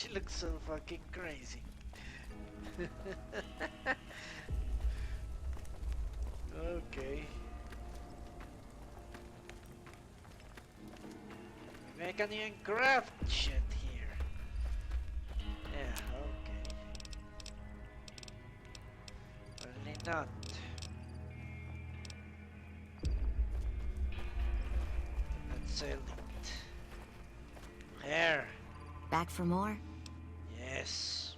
She looks so fucking crazy. Okay. I can even craft shit here. Yeah, okay. Only not. Let's sell it. Here. Back for more? Yes.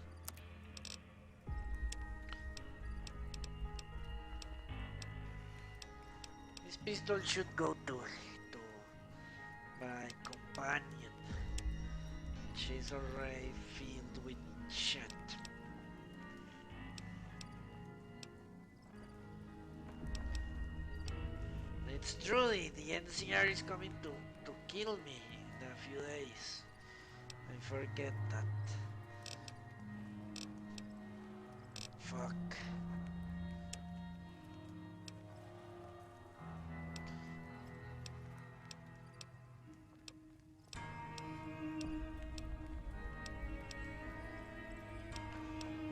This pistol should go to my companion. She's already filled with shit. It's true, the NCR is coming to kill me in a few days. I forget that. Fuck.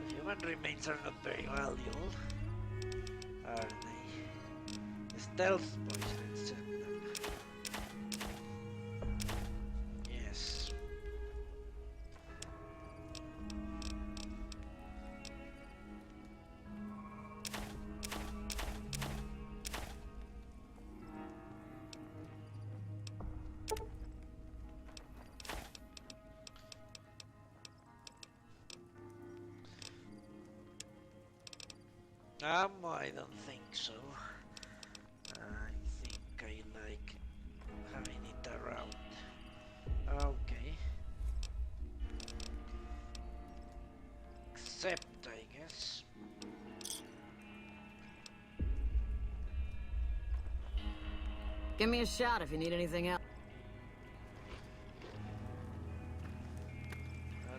The human remains are not very valuable, are they? The stealth boys, let's send them. Yes. I don't think so. I think I like having it around. Okay. Except, I guess. Give me a shout if you need anything else.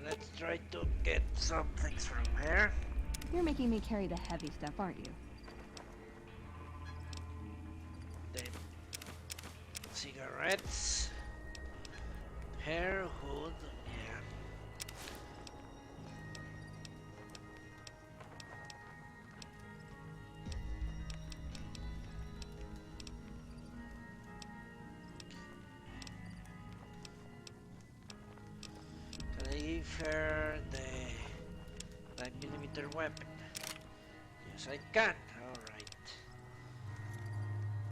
Let's try to get some things from here. You're making me carry the heavy stuff, aren't you? Then cigarettes, hair, hood, yeah. Can I give her the 9mm weapon? Yes, I can. All right.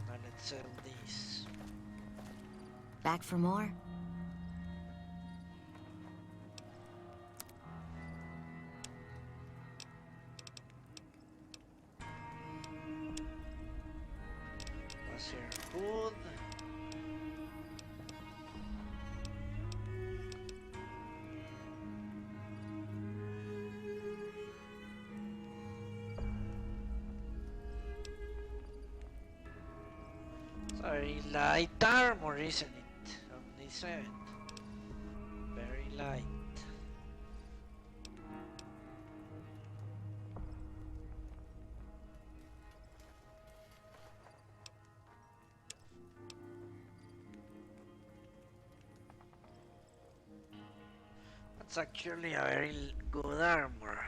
Now let's sell these. Back for more? What's your food? Sorry, light armor, isn't it? Only 7. Very light. That's actually a very good armor.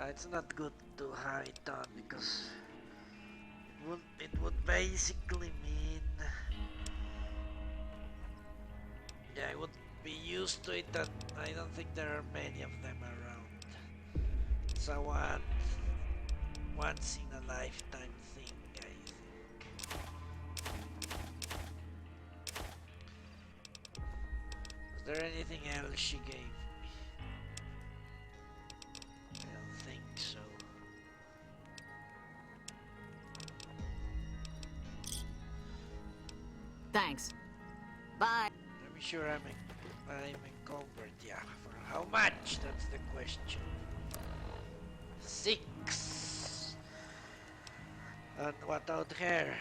It's not good to have it on because it would basically mean, yeah, I would be used to it, and I don't think there are many of them around. It's a once in a lifetime thing, I think. Was there anything else she gave me? I don't think so. Thanks. Bye. Let me sure I'm encumbered, yeah. For how much? That's the question. 6. And what out here?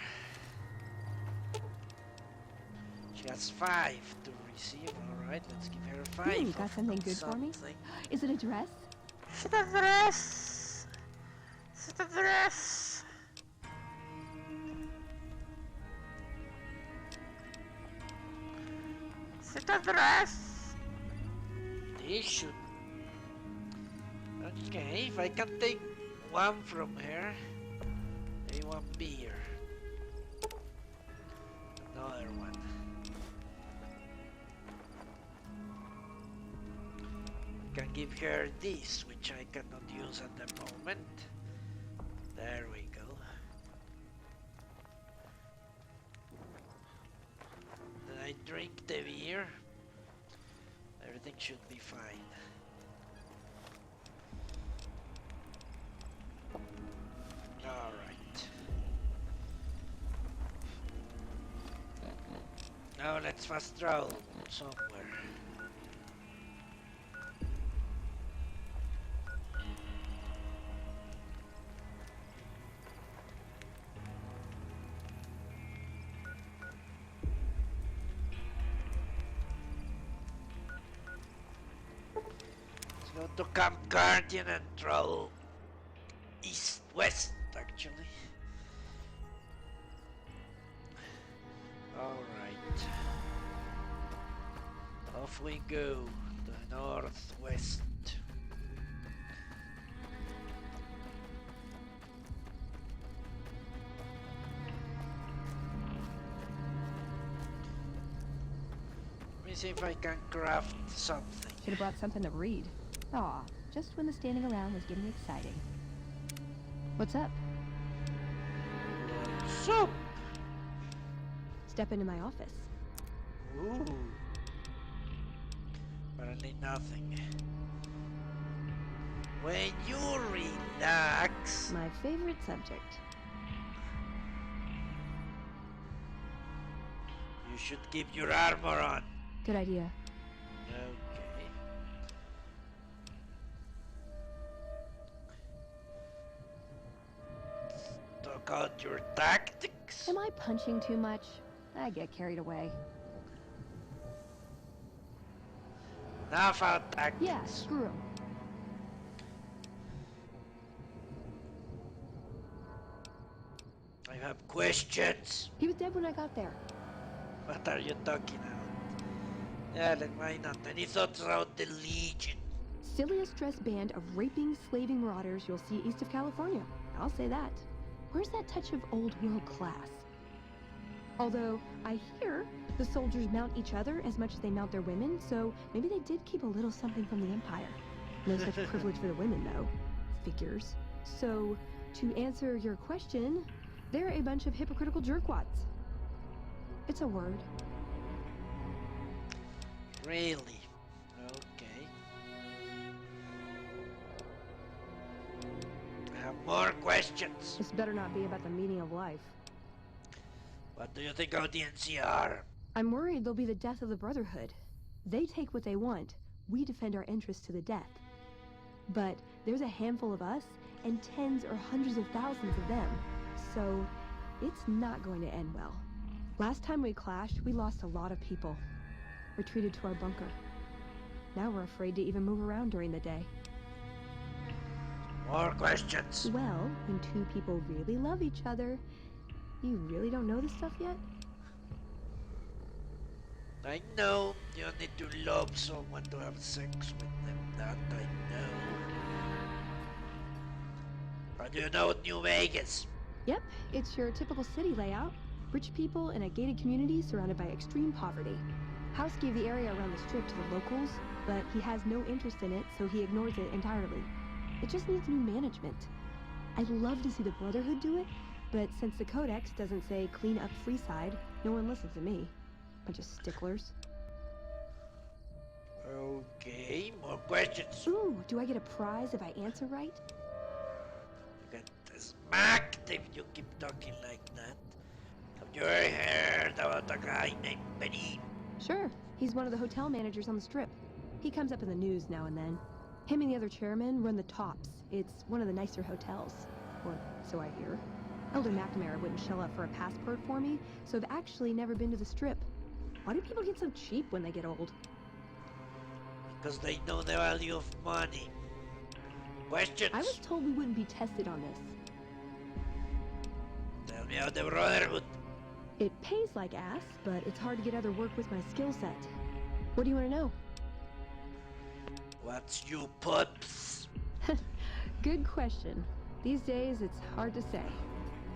She has 5 to receive. Alright, let's give her 5. You got something good for me? Is it a dress? Is it a dress? Is it a dress? Is it a dress? This should... Okay, if I can take one from her, maybe one beer. Another one. I can give her this, which I cannot use at the moment. There we go. Then I drink the beer. Everything should be fine. Alright. Now let's fast travel somewhere. Let's go to Camp Guardian and travel west actually. Alright. Off we go to the northwest. Let me see if I can craft something. Should have brought something to read. Aw, just when the standing around was getting exciting. What's up? What's up? Step into my office. Ooh. Apparently nothing. When you relax... My favorite subject. You should keep your armor on. Good idea. Okay. Talk out your tactics. Am I punching too much? I get carried away. Enough out tactics. Yeah, screw 'em. I have questions. He was dead when I got there. What are you talking about? Yeah, then why not? Any thoughts about the Legion? Silliest dressed band of raping, slaving marauders you'll see east of California. I'll say that. Where's that touch of old world class? Although, I hear the soldiers mount each other as much as they mount their women, so maybe they did keep a little something from the Empire. No such privilege for the women, though. Figures. So, to answer your question, they're a bunch of hypocritical jerkwads. It's a word. Really? Okay. I have more questions. This better not be about the meaning of life. What do you think of the NCR? I'm worried they'll be the death of the Brotherhood. They take what they want. We defend our interests to the death. But there's a handful of us and tens or hundreds of thousands of them. So it's not going to end well. Last time we clashed, we lost a lot of people. Retreated to our bunker. Now we're afraid to even move around during the day. More questions. Well, when two people really love each other, you really don't know this stuff yet? I know you need to love someone to have sex with them. That I know. How do you know New Vegas? Yep, it's your typical city layout. Rich people in a gated community surrounded by extreme poverty. House gave the area around the strip to the locals, but he has no interest in it, so he ignores it entirely. It just needs new management. I'd love to see the Brotherhood do it, but since the Codex doesn't say clean up Freeside, no one listens to me. Bunch of sticklers. Okay, more questions. Ooh, do I get a prize if I answer right? You get smacked if you keep talking like that. Have you ever heard about a guy named Benny? Sure, he's one of the hotel managers on the strip. He comes up in the news now and then. Him and the other chairman run the Tops. It's one of the nicer hotels. Or so I hear. Elder McNamara wouldn't shell out for a passport for me, so I've actually never been to the strip. Why do people get so cheap when they get old? Because they know the value of money. Questions? I was told we wouldn't be tested on this. Tell me about the Brotherhood. It pays like ass, but it's hard to get other work with my skill set. What do you want to know? What's you pups? Good question. These days, it's hard to say.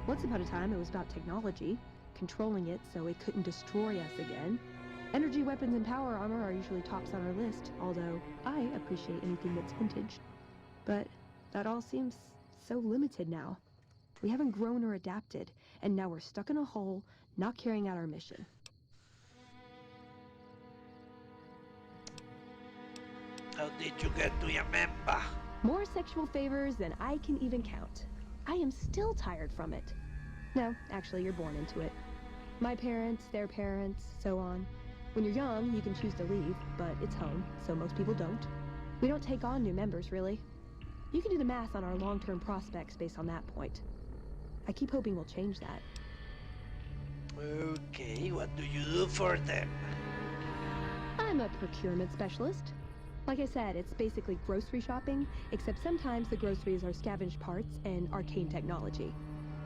Once upon a time, it was about technology, controlling it so it couldn't destroy us again. Energy weapons and power armor are usually tops on our list, although I appreciate anything that's vintage. But that all seems so limited now. We haven't grown or adapted, and now we're stuck in a hole, not carrying out our mission. How did you get to Yamemba? More sexual favors than I can even count. I am still tired from it. No, actually, you're born into it. My parents, their parents, so on. When you're young, you can choose to leave, but it's home, so most people don't. We don't take on new members, really. You can do the math on our long-term prospects based on that point. I keep hoping we'll change that. Okay, what do you do for them? I'm a procurement specialist. Like I said, it's basically grocery shopping, except sometimes the groceries are scavenged parts and arcane technology.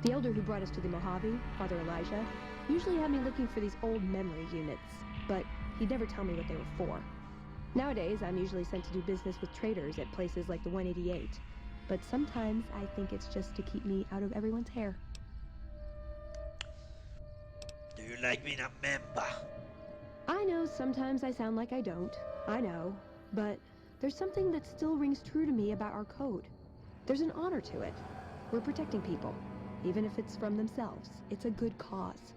The elder who brought us to the Mojave, Father Elijah, usually had me looking for these old memory units, but he'd never tell me what they were for. Nowadays, I'm usually sent to do business with traders at places like the 188, but sometimes I think it's just to keep me out of everyone's hair. Do you like being a member? I know sometimes I sound like I don't. I know. But there's something that still rings true to me about our code. There's an honor to it. We're protecting people, even if it's from themselves. It's a good cause.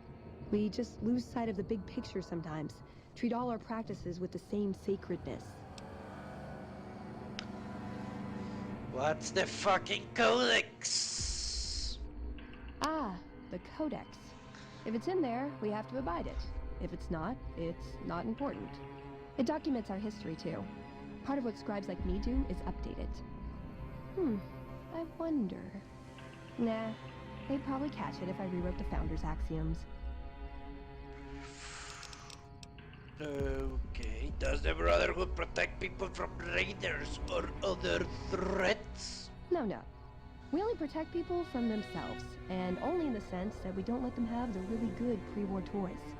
We just lose sight of the big picture sometimes, treat all our practices with the same sacredness. What's the fucking codex? Ah, the codex. If it's in there, we have to abide it. If it's not not important. It documents our history, too. Part of what scribes like me do is update it. I wonder... Nah, they'd probably catch it if I rewrote the Founder's axioms. Okay, does the Brotherhood protect people from raiders or other threats? No. We only protect people from themselves, and only in the sense that we don't let them have the really good pre-war toys.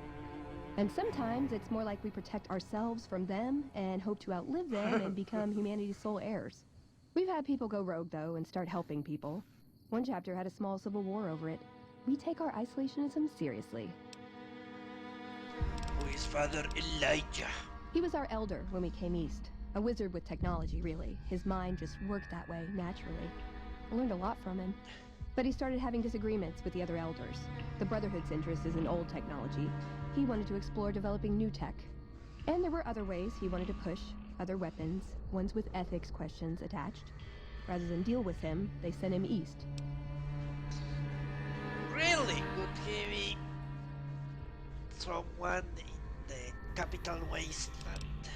And sometimes it's more like we protect ourselves from them and hope to outlive them and become humanity's sole heirs. We've had people go rogue, though, and start helping people. One chapter had a small civil war over it. We take our isolationism seriously. Who is Father Elijah? He was our elder when we came east. A wizard with technology, really. His mind just worked that way, naturally. I learned a lot from him. But he started having disagreements with the other elders. The Brotherhood's interest is in old technology. He wanted to explore developing new tech. And there were other ways he wanted to push, other weapons, ones with ethics questions attached. Rather than deal with him, they sent him east. Really? Could he be someone in the capital Wasteland?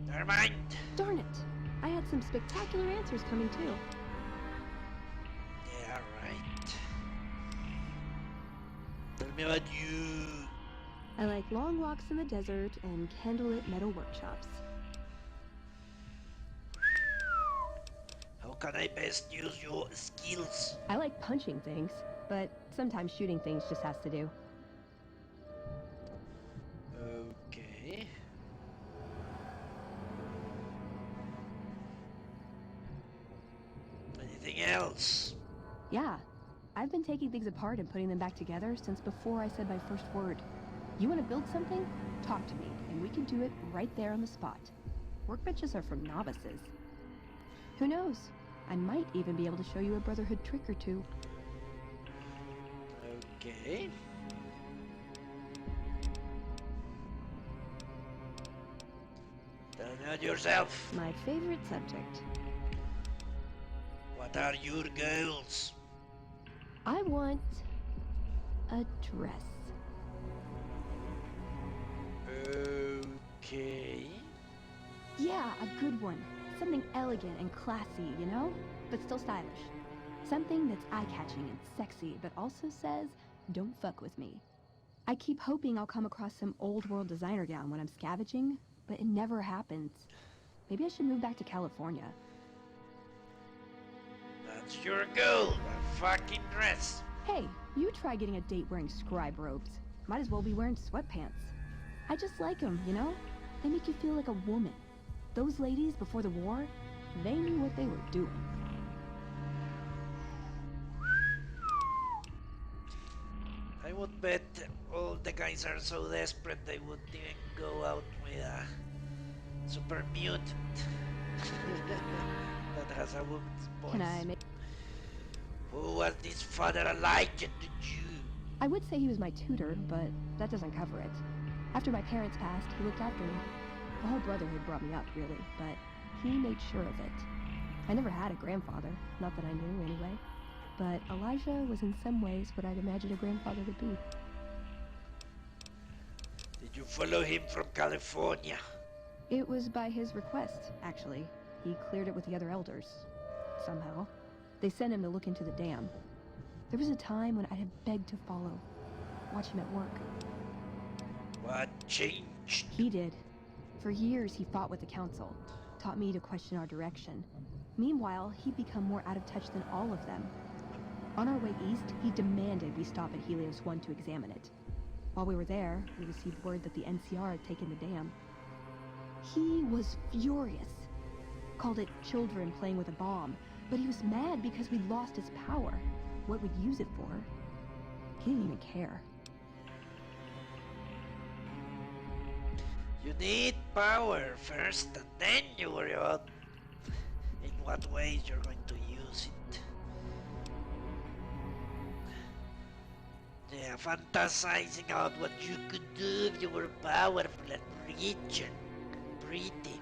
Never mind. Darn it! I had some spectacular answers coming too. Yeah, right. Tell me about you. I like long walks in the desert and candlelit metal workshops. How can I best use your skills? I like punching things, but sometimes shooting things just has to do. Okay. Anything else? Yeah, I've been taking things apart and putting them back together since before I said my first word. You want to build something? Talk to me, and we can do it right there on the spot. Workbenches are for novices. Who knows? I might even be able to show you a Brotherhood trick or two. Okay. Tell me about yourself. My favorite subject. What are your goals? I want a dress. Okay. Yeah, a good one. Something elegant and classy, you know? But still stylish. Something that's eye-catching and sexy, but also says, don't fuck with me. I keep hoping I'll come across some old-world designer gown when I'm scavenging, but it never happens. Maybe I should move back to California. That's your goal, a fucking dress. Hey, you try getting a date wearing scribe robes. Might as well be wearing sweatpants. I just like them, you know? They make you feel like a woman. Those ladies before the war, they knew what they were doing. I would bet all the guys are so desperate they wouldn't even go out with a super mutant that has a woman's voice. Can I make... Who was this Father Elijah to you? I would say he was my tutor, but that doesn't cover it. After my parents passed, he looked after me. The whole brotherhood brought me up, really, but he made sure of it. I never had a grandfather, not that I knew anyway. But Elijah was in some ways what I'd imagine a grandfather would be. Did you follow him from California? It was by his request, actually. He cleared it with the other elders. Somehow. They sent him to look into the dam. There was a time when I'd have begged to follow. Watch him at work. What changed? He did. For years he fought with the council. Taught me to question our direction. Meanwhile, he'd become more out of touch than all of them. On our way east, he demanded we stop at Helios 1 to examine it. While we were there, we received word that the NCR had taken the dam. He was furious. Called it children playing with a bomb, but he was mad because we'd lost its power. What we'd use it for. He didn't even care. You need power first, and then you worry about in what ways you're going to use it. Yeah, fantasizing out what you could do if you were powerful and rich and pretty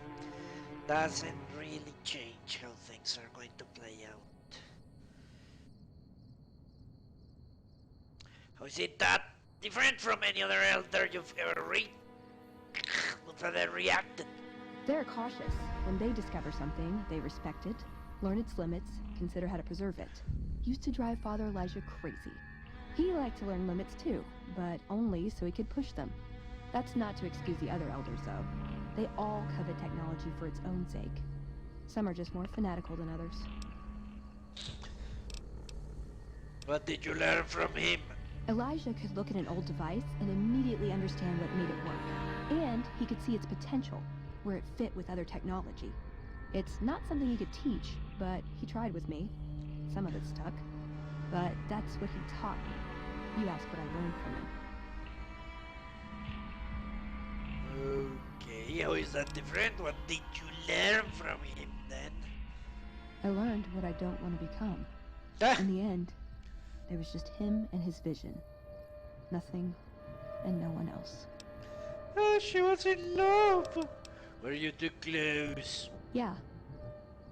doesn't really change how things are going to play out. How is it that different from any other elder you've ever read? How they reacted? They're cautious. When they discover something, they respect it, learn its limits, consider how to preserve it. Used to drive Father Elijah crazy. He liked to learn limits too, but only so he could push them. That's not to excuse the other elders, though. They all covet technology for its own sake. Some are just more fanatical than others. What did you learn from him? Elijah could look at an old device and immediately understand what made it work. And he could see its potential, where it fit with other technology. It's not something he could teach, but he tried with me. Some of it stuck. But that's what he taught me. You ask what I learned from him. Okay, how is that different? What did you learn from him then? I learned what I don't want to become. Ah! In the end, there was just him and his vision. Nothing and no one else. Oh, she was in love! Were you too close? Yeah.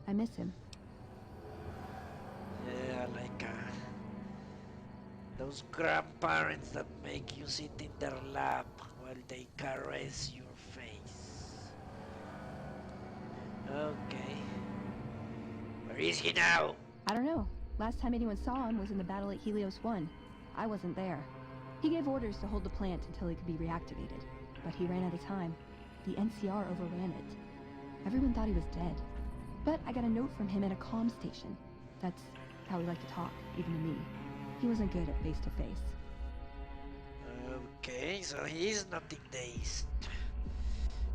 I miss him. Yeah, like those grandparents that make you sit in their lap while they caress your face. Okay. Where is he now? I don't know. Last time anyone saw him was in the battle at Helios 1. I wasn't there. He gave orders to hold the plant until he could be reactivated. But he ran out of time. The NCR overran it. Everyone thought he was dead. But I got a note from him at a comm station. That's how he liked to talk, even to me. He wasn't good at face-to-face. Okay, so he's not in the east.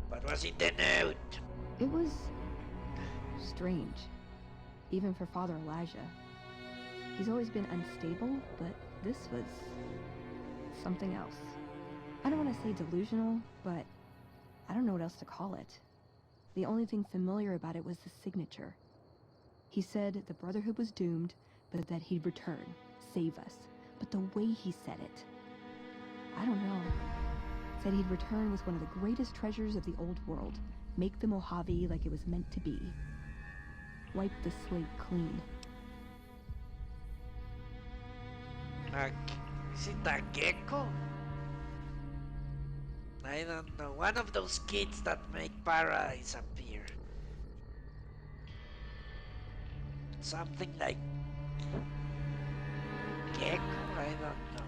What was in the note? It was strange. Even for Father Elijah. He's always been unstable, but this was something else. I don't want to say delusional, but I don't know what else to call it. The only thing familiar about it was the signature. He said the Brotherhood was doomed, but that he'd return, save us. But the way he said it, I don't know. Said he'd return with one of the greatest treasures of the old world, make the Mojave like it was meant to be. Wipe the slate clean. Is it a gecko? I don't know. One of those kids that make paradise appear. Something like gecko? I don't know.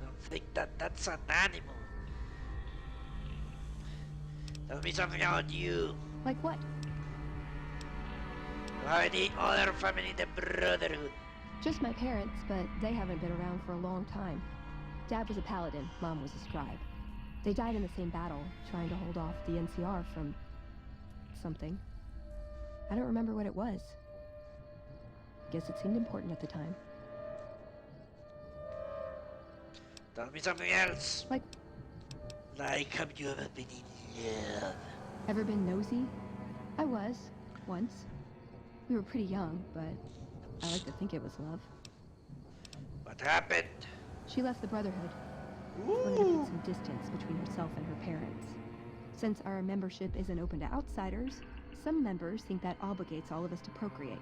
I don't think that's an animal. Tell me something about you. Like what? How any other family in the Brotherhood? Just my parents, but they haven't been around for a long time. Dad was a paladin, Mom was a scribe. They died in the same battle, trying to hold off the NCR from something. I don't remember what it was. Guess it seemed important at the time. Tell me something else. Like, have you ever been in love? ever been nosy? I was, once. We were pretty young, but I like to think it was love. What happened? She left the Brotherhood. Wanted to put some distance between herself and her parents. Since our membership isn't open to outsiders, some members think that obligates all of us to procreate.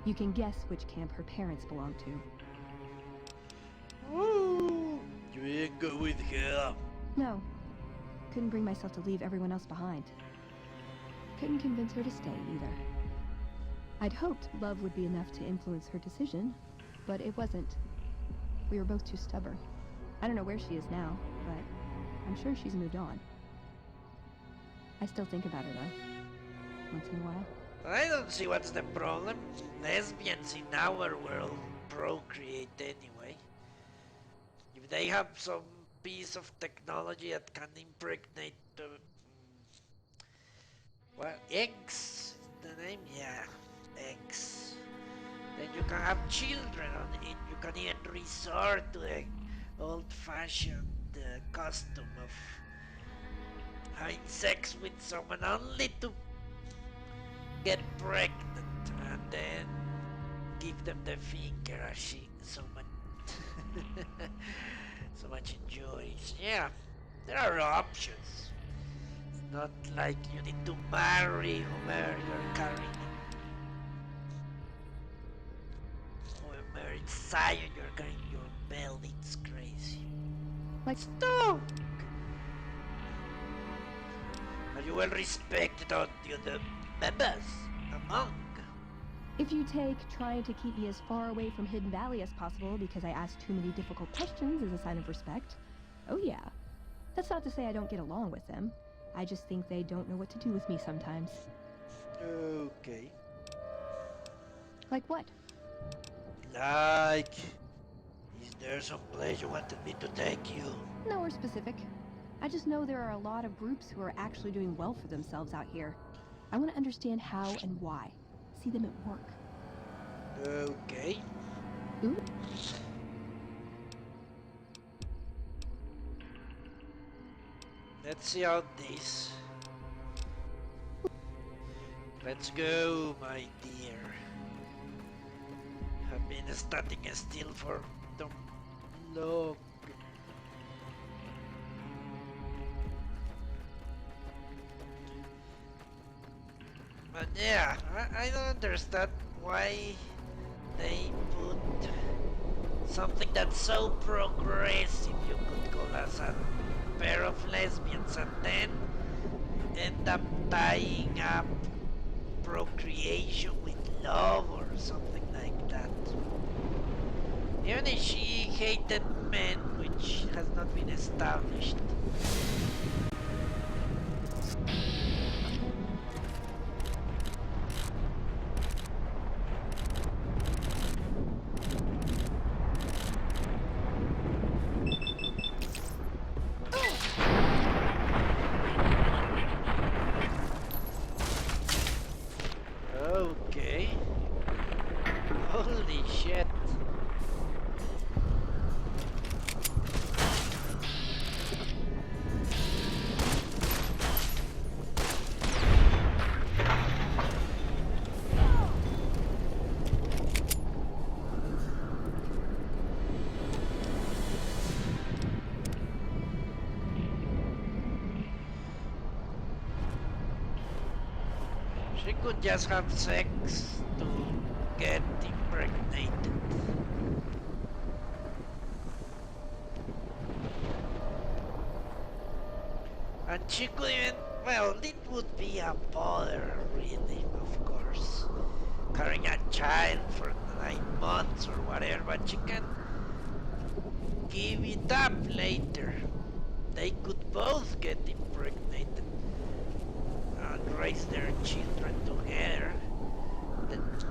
You can guess which camp her parents belong to. Ooh, you ain't go with her. No. Couldn't bring myself to leave everyone else behind. Couldn't convince her to stay either. I'd hoped love would be enough to influence her decision, but it wasn't. We were both too stubborn. I don't know where she is now, but I'm sure she's moved on. I still think about her though, once in a while. I don't see what's the problem. Lesbians in our world procreate anyway. If they have some piece of technology that can impregnate what, eggs? Is the name? Yeah, eggs. Then you can have children on it. You can even resort to the old-fashioned custom of having sex with someone only to get pregnant and then give them the finger as she so much enjoys. Yeah, there are options. It's not like you need to marry whomever you're carrying. Whoever inside you're carrying your belly. It's crazy. Like, Stop! Are you well respected on the other members among? if you take trying to keep me as far away from Hidden Valley as possible because I ask too many difficult questions as a sign of respect, oh yeah. That's not to say I don't get along with them. I just think they don't know what to do with me sometimes. Okay. Like what? Like, is there some place you wanted me to take you? Nowhere specific. I just know there are a lot of groups who are actually doing well for themselves out here. I want to understand how and why. See them at work. Okay. Ooh. Let's see out this. Let's go, my dear. I've been standing still for too long. But yeah, I don't understand why they put something that's so progressive, you could call us a pair of lesbians, and then end up tying up procreation with love or something like that. Even if she hated men, which has not been established. Okay. Holy shit. She could just have sex to get impregnated. And she could even, well, it would be a bother, really, of course. Carrying a child for 9 months or whatever, but she can give it up later. They could both get impregnated and raise their children together.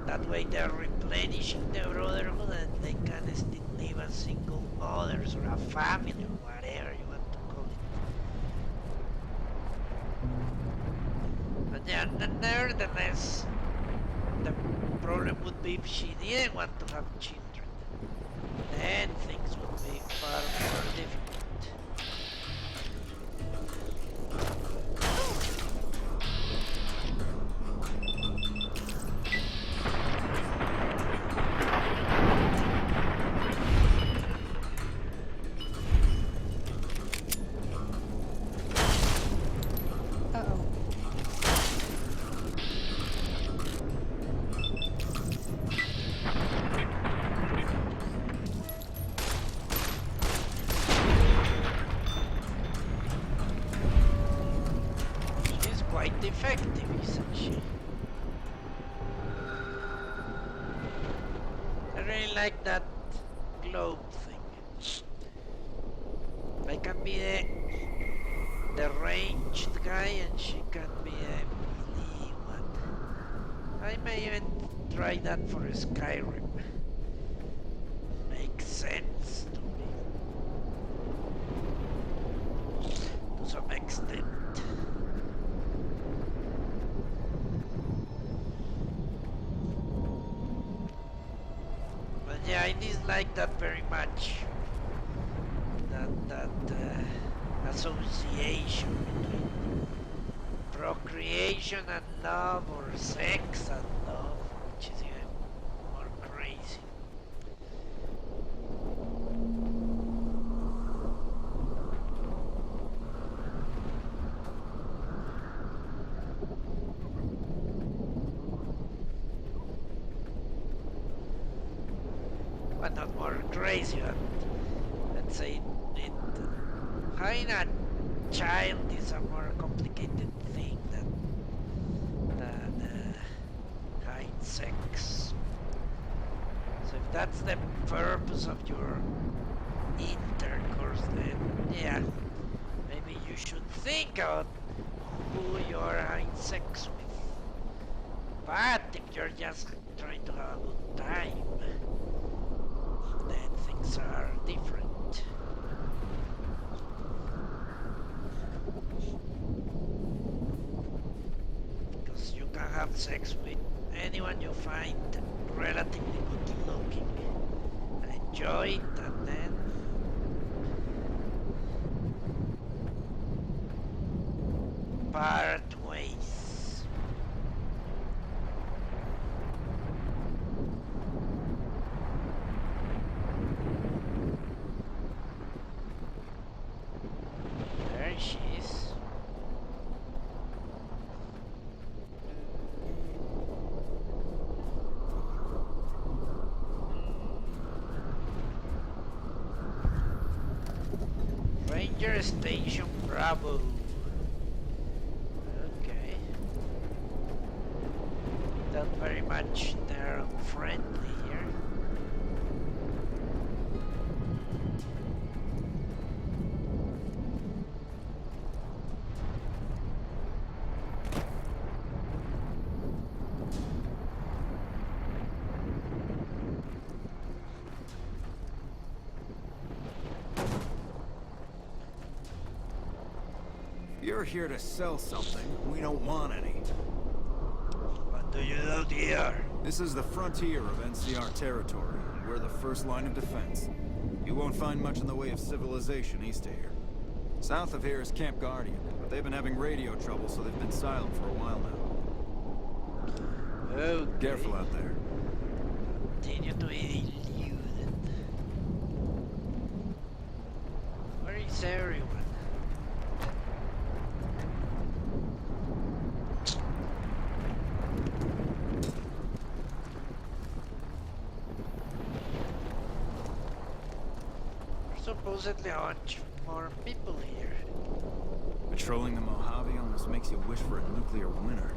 That way they're replenishing the brotherhood and they can still live as single mothers or a family or whatever you want to call it. Nevertheless, the problem would be if she didn't want to have children. Then things would be far more difficult. Quite effective, isn't she? I really like that globe thing. I can be the ranged guy and she can be a melee one. I may even try that for Skyrim. Makes sense to me. To some extent. Yeah, I dislike that very much. That association between procreation and love, or sex and love, which is even more crazy. But not more crazy, but let's say having a child is a more complicated thing than having sex. So if that's the purpose of your intercourse, then yeah, maybe you should think about who you're having sex with. But if you're just trying to have a good time, then things are different. Because you can have sex with anyone you find relatively good looking, enjoy it, and then part ways. There she is. Ranger Station Bravo. Okay. Not very much they're friendly here. You're here to sell something. We don't want any. What do you know here? This is the frontier of NCR territory, and we're the first line of defense. You won't find much in the way of civilization east of here. South of here is Camp Guardian, but they've been having radio trouble, so they've been silent for a while now. Okay. Careful out there. Continue to be eluded. Where is everyone? Supposedly a bunch more people here. Patrolling the Mojave almost makes you wish for a nuclear winter.